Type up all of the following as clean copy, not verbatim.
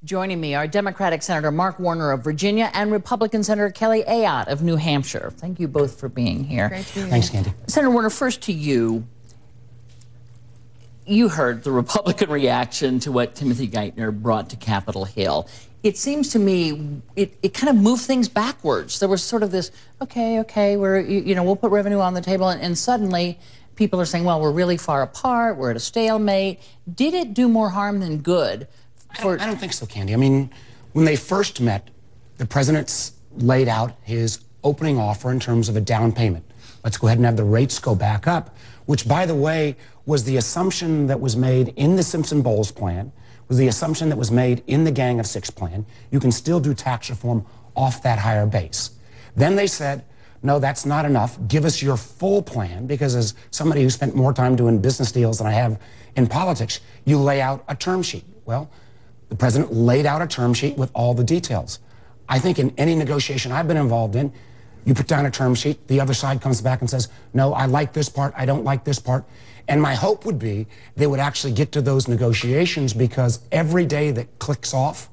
Joining me are Democratic Senator Mark Warner of Virginia and Republican Senator Kelly Ayotte of New Hampshire. Thank you both for being here. Great to be here. Thanks, Candy. Senator Warner, first to you. You heard the Republican reaction to what Timothy Geithner brought to Capitol Hill. It seems to me it kind of moved things backwards. There was sort of this, okay, we'll put revenue on the table, and suddenly people are saying, well, we're really far apart, we're at a stalemate. Did it do more harm than good? I don't think so, Candy. I mean, when they first met, the president laid out his opening offer in terms of a down payment. Let's go ahead and have the rates go back up, which, by the way, was the assumption that was made in the Simpson-Bowles plan, was the assumption that was made in the Gang of Six plan. You can still do tax reform off that higher base. Then they said, no, that's not enough. Give us your full plan, because as somebody who spent more time doing business deals than I have in politics, you lay out a term sheet. Well, the president laid out a term sheet with all the details. I think in any negotiation I've been involved in, you put down a term sheet, the other side comes back and says, no, I like this part, I don't like this part. And my hope would be they would actually get to those negotiations, because every day that clicks off,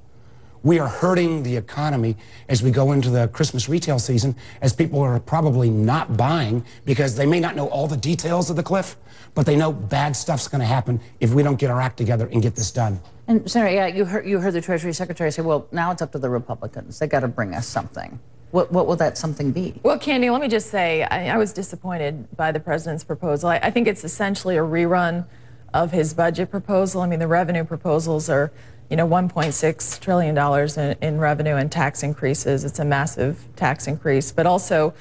we are hurting the economy as we go into the Christmas retail season, as people are probably not buying because they may not know all the details of the cliff, but they know bad stuff's going to happen if we don't get our act together and get this done. And Senator, yeah, you heard the Treasury Secretary say, well, now it's up to the Republicans. They got to bring us something. What will that something be? Well, Candy, let me just say, I was disappointed by the president's proposal. I think it's essentially a rerun of his budget proposal. I mean, the revenue proposals are, $1.6 trillion in revenue and tax increases. It's a massive tax increase, but also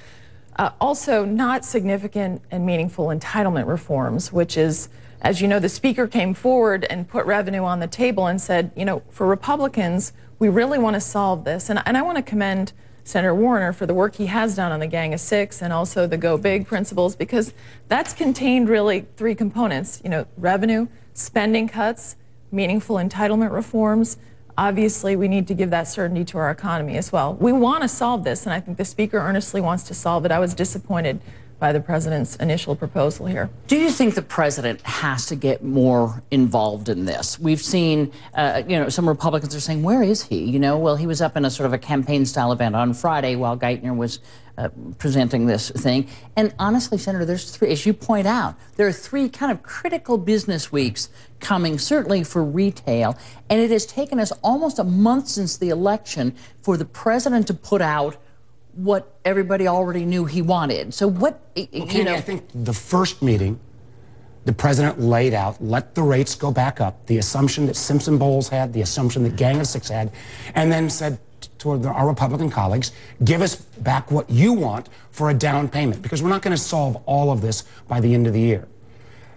not significant and meaningful entitlement reforms, which is, as you know, the Speaker came forward and put revenue on the table and said, for Republicans, we really want to solve this. And I want to commend Senator Warner for the work he has done on the Gang of Six and also the Go Big principles, because that's contained really three components, revenue, spending cuts, meaningful entitlement reforms. Obviously, we need to give that certainty to our economy as well. We want to solve this, and I think the Speaker earnestly wants to solve it. I was disappointed by the president's initial proposal here. Do you think the president has to get more involved in this? We've seen, some Republicans are saying, where is he? Well, he was up in a sort of a campaign-style event on Friday while Geithner was presenting this thing. And honestly, Senator, there's three, as you point out, there are three kind of critical business weeks coming, certainly for retail. And it has taken us almost a month since the election for the president to put out what everybody already knew he wanted. So what, Candy, I think the first meeting, the president laid out, let the rates go back up, the assumption that Simpson-Bowles had, the assumption that Gang of Six had, and then said to our Republican colleagues, give us back what you want for a down payment, because we're not going to solve all of this by the end of the year.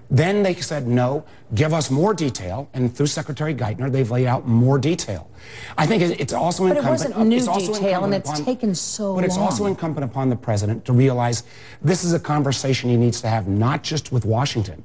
Then they said, no, give us more detail, and through Secretary Geithner, they've laid out more detail. I think it's also incumbent... But it wasn't new detail, and it's taken so long. But it's also incumbent upon the president to realize this is a conversation he needs to have not just with Washington,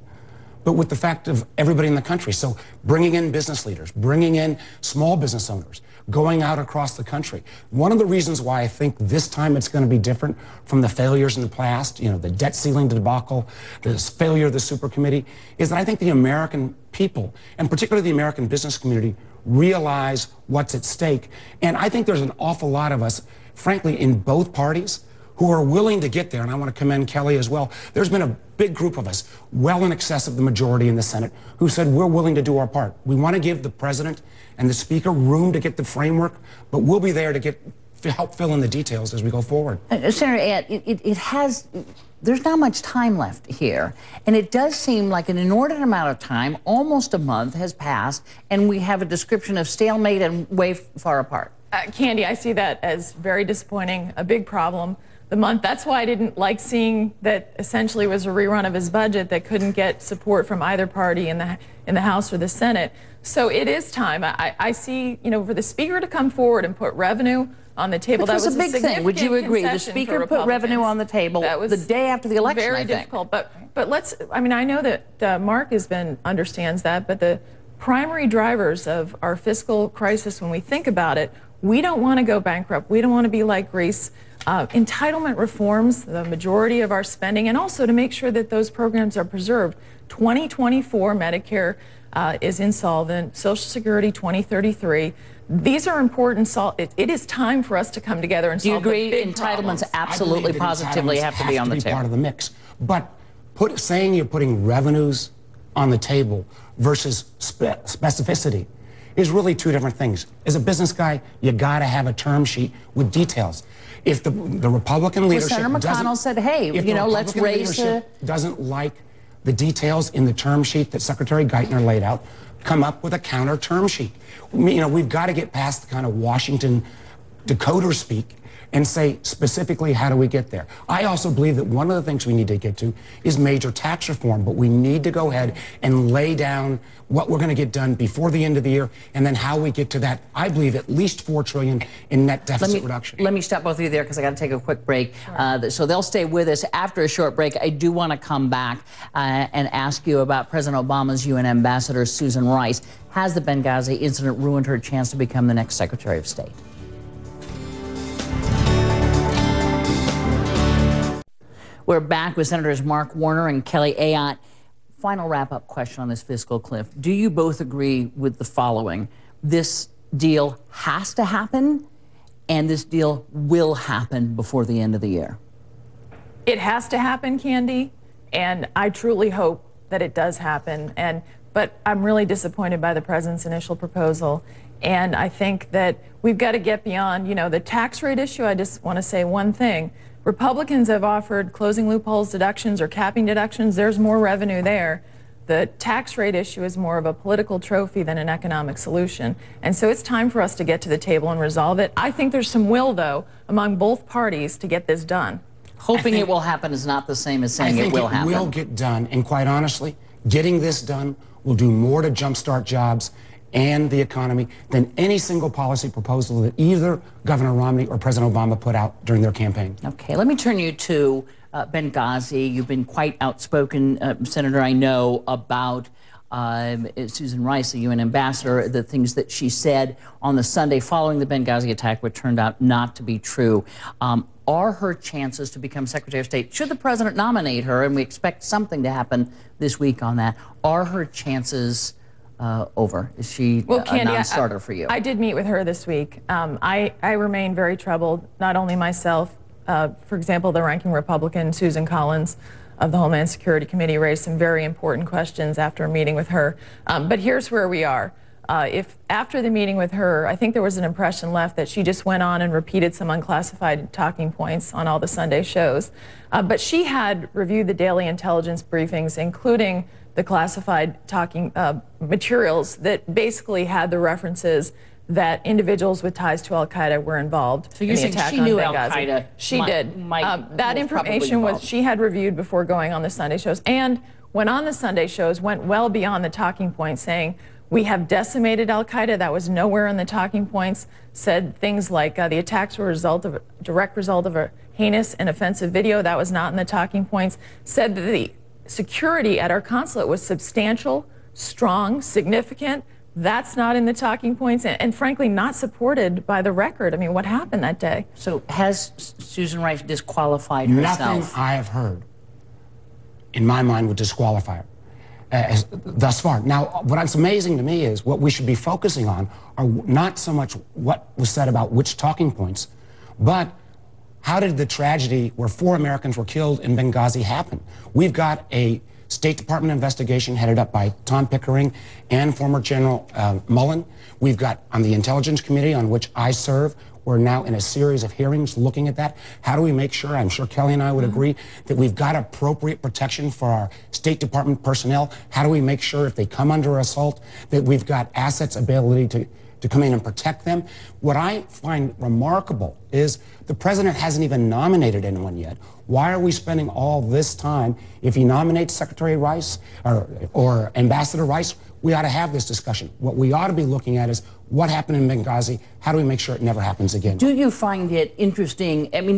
but with the fact of everybody in the country. So bringing in business leaders, bringing in small business owners, going out across the country. One of the reasons why I think this time it's going to be different from the failures in the past, the debt ceiling debacle, the failure of the super committee, is that I think the American people, and particularly the American business community, realize what's at stake. And I think there's an awful lot of us, frankly, in both parties, who are willing to get there, and I want to commend Kelly as well. There's been a big group of us, well in excess of the majority in the Senate, who said we're willing to do our part. We want to give the president and the Speaker room to get the framework, but we'll be there to help fill in the details as we go forward. Senator, there's not much time left here, and it does seem like an inordinate amount of time, almost a month has passed, and we have a description of stalemate and way far apart. Candy, I see that as very disappointing, a big problem. That's why I didn't like seeing that essentially was a rerun of his budget that couldn't get support from either party in the House or the Senate. So it is time. I see, for the Speaker to come forward and put revenue on the table. That was a big thing. Would you agree? The Speaker put revenue on the table the day after the election. Very difficult. But I know that Mark understands that, but the primary drivers of our fiscal crisis, when we think about it, we don't want to go bankrupt. We don't want to be like Greece. Entitlement reforms, the majority of our spending, and also to make sure that those programs are preserved. 2024 Medicare is insolvent, Social Security 2033. These are important. It is time for us to come together and solve the big Do you agree entitlements problems. absolutely, positively have to be on the table? Part of the mix. But saying you're putting revenues on the table versus specificity is really two different things. As a business guy, you got to have a term sheet with details. If the Republican leadership Senator McConnell said, hey, if you the know, let's Republican raise leadership doesn't like the details in the term sheet that Secretary Geithner laid out, come up with a counter term sheet. You know, we've got to get past the kind of Washington decoder speak and say specifically how do we get there. I also believe that one of the things we need to get to is major tax reform, but we need to go ahead and lay down what we're going to get done before the end of the year and then how we get to that, I believe, at least $4 trillion in net deficit reduction. Let me stop both of you there because I got to take a quick break. Sure. So they'll stay with us after a short break. I do want to come back and ask you about President Obama's UN Ambassador, Susan Rice. Has the Benghazi incident ruined her chance to become the next Secretary of State? We're back with Senators Mark Warner and Kelly Ayotte. Final wrap-up question on this fiscal cliff. Do you both agree with the following? This deal has to happen, and this deal will happen before the end of the year. It has to happen, Candy, and I truly hope that it does happen. But I'm really disappointed by the president's initial proposal, and I think that we've got to get beyond, you know, the tax rate issue. I just want to say one thing. Republicans have offered closing loopholes deductions or capping deductions. There's more revenue there. The tax rate issue is more of a political trophy than an economic solution. And so it's time for us to get to the table and resolve it. I think there's some will, though, among both parties to get this done. Hoping it will happen is not the same as saying it will happen. I think it will get done. And quite honestly, getting this done will do more to jumpstart jobs and the economy than any single policy proposal that either Governor Romney or President Obama put out during their campaign. Okay, let me turn you to Benghazi. You've been quite outspoken, Senator, I know, about Susan Rice, the UN ambassador, the things that she said on the Sunday following the Benghazi attack, which turned out not to be true. Are her chances to become Secretary of State, should the president nominate her, and we expect something to happen this week on that, are her chances over? Is she a non-starter for you? I did meet with her this week. I remain very troubled, not only myself. For example, the ranking Republican, Susan Collins, of the Homeland Security Committee, raised some very important questions after a meeting with her. But here's where we are. If after the meeting with her, I think there was an impression left that she just went on and repeated some unclassified talking points on all the Sunday shows. But she had reviewed the daily intelligence briefings, including the classified talking materials that basically had the references that individuals with ties to Al-Qaeda were involved in the attack on Benghazi. She knew Al-Qaeda. She did. That information she had reviewed before going on the Sunday shows, and when on the Sunday shows went well beyond the talking points, saying we have decimated Al-Qaeda. That was nowhere in the talking points. Said things like the attacks were a direct result of a heinous and offensive video. That was not in the talking points. Said that the security at our consulate was substantial, strong, significant. That's not in the talking points, and frankly, not supported by the record. I mean, what happened that day? So has Susan Rice disqualified herself? Nothing I have heard, in my mind, would disqualify her thus far. Now, what's amazing to me is what we should be focusing on are not so much what was said about which talking points, but how did the tragedy where 4 Americans were killed in Benghazi happen? We've got a State Department investigation headed up by Tom Pickering and former General Mullen. We've got on the Intelligence Committee, on which I serve, we're now in a series of hearings looking at that. How do we make sure, I'm sure Kelly and I would agree, that we've got appropriate protection for our State Department personnel? How do we make sure if they come under assault that we've got assets, ability to come in and protect them? What I find remarkable is the president hasn't even nominated anyone yet. Why are we spending all this time? If he nominates Secretary Rice or Ambassador Rice, we ought to have this discussion. What we ought to be looking at is what happened in Benghazi. How do we make sure it never happens again? Do you find it interesting? I mean,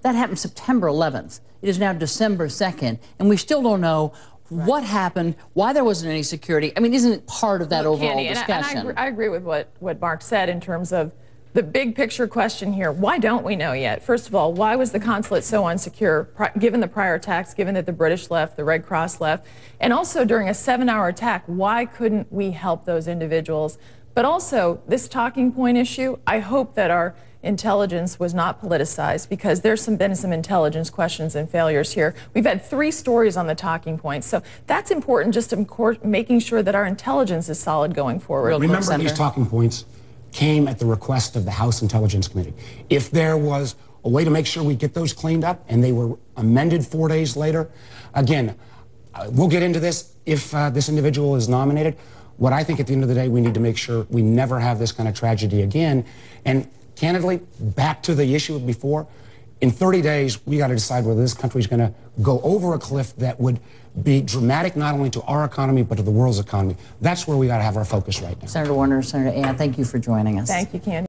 that happened September 11th. It is now December 2nd, and we still don't know what happened, why there wasn't any security. I mean, isn't it part of that overall discussion? And I agree with what Mark said in terms of the big picture question here, why don't we know yet? First of all, why was the consulate so unsecure, given the prior attacks, given that the British left, the Red Cross left, and also during a 7-hour attack, why couldn't we help those individuals? But also, this talking point issue, I hope that our intelligence was not politicized, because there's been some intelligence questions and failures here. We've had 3 stories on the talking points, so that's important, just making sure that our intelligence is solid going forward. Remember, these talking points came at the request of the House Intelligence Committee. If there was a way to make sure we get those cleaned up and they were amended 4 days later, again, we'll get into this if this individual is nominated. What I think at the end of the day, we need to make sure we never have this kind of tragedy again. And candidly, back to the issue before, in 30 days, we got to decide whether this country is going to go over a cliff that would be dramatic not only to our economy, but to the world's economy. That's where we got to have our focus right now. Senator Warner, Senator Ayotte, thank you for joining us. Thank you, Candy.